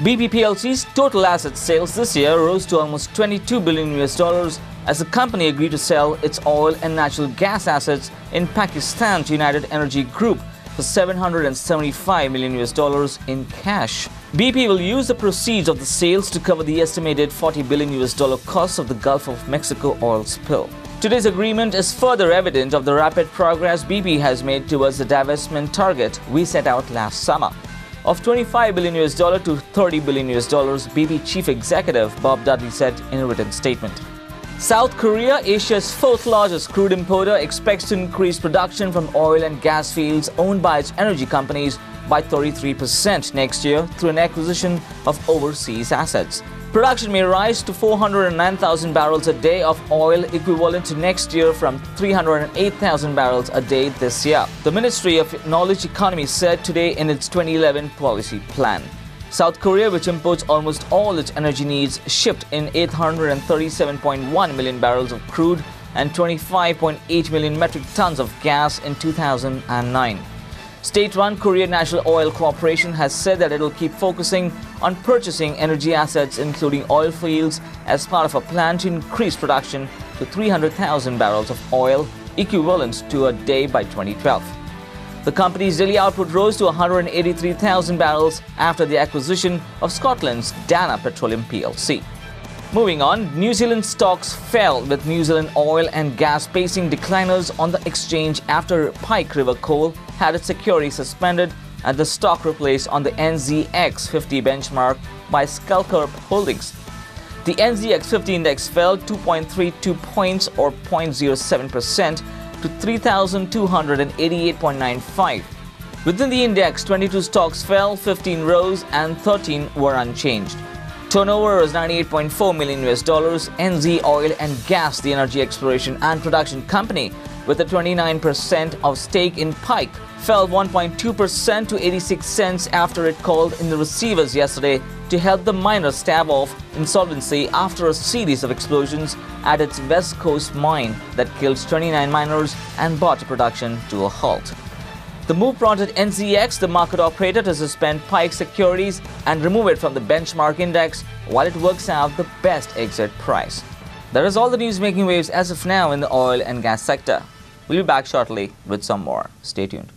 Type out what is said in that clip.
BP PLC's total asset sales this year rose to almost $22 billion as the company agreed to sell its oil and natural gas assets in Pakistan to United Energy Group for $775 million in cash. BP will use the proceeds of the sales to cover the estimated $40 billion cost of the Gulf of Mexico oil spill. Today's agreement is further evidence of the rapid progress BP has made towards the divestment target we set out last summer. Of $25 billion to $30 billion, BP Chief Executive Bob Dudley said in a written statement. South Korea, Asia's fourth largest crude importer, expects to increase production from oil and gas fields owned by its energy companies by 33% next year through an acquisition of overseas assets. Production may rise to 409,000 barrels a day of oil equivalent to next year from 308,000 barrels a day this year, the Ministry of Knowledge Economy said today in its 2011 policy plan. South Korea, which imports almost all its energy needs, shipped in 837.1 million barrels of crude and 25.8 million metric tons of gas in 2009. State-run Korea National Oil Corporation has said that it will keep focusing on purchasing energy assets, including oil fields, as part of a plan to increase production to 300,000 barrels of oil equivalent to a day by 2012. The company's daily output rose to 183,000 barrels after the acquisition of Scotland's Dana Petroleum plc. Moving on, New Zealand stocks fell, with New Zealand oil and gas pacing decliners on the exchange after Pike River Coal had its securities suspended and the stock replaced on the NZX 50 benchmark by Skellerup Holdings. The NZX 50 index fell 2.32 points or 0.07% to 3,288.95. Within the index, 22 stocks fell, 15 rose and 13 were unchanged. Turnover was $98.4 million. NZ Oil and Gas, the energy exploration and production company with a 29% of stake in Pike, fell 1.2% to 86 cents after it called in the receivers yesterday to help the miners stave off insolvency after a series of explosions at its West Coast mine that killed 29 miners and brought production to a halt. The move prompted NZX, the market operator, to suspend Pike securities and remove it from the benchmark index while it works out the best exit price. That is all the news making waves as of now in the oil and gas sector. We'll be back shortly with some more. Stay tuned.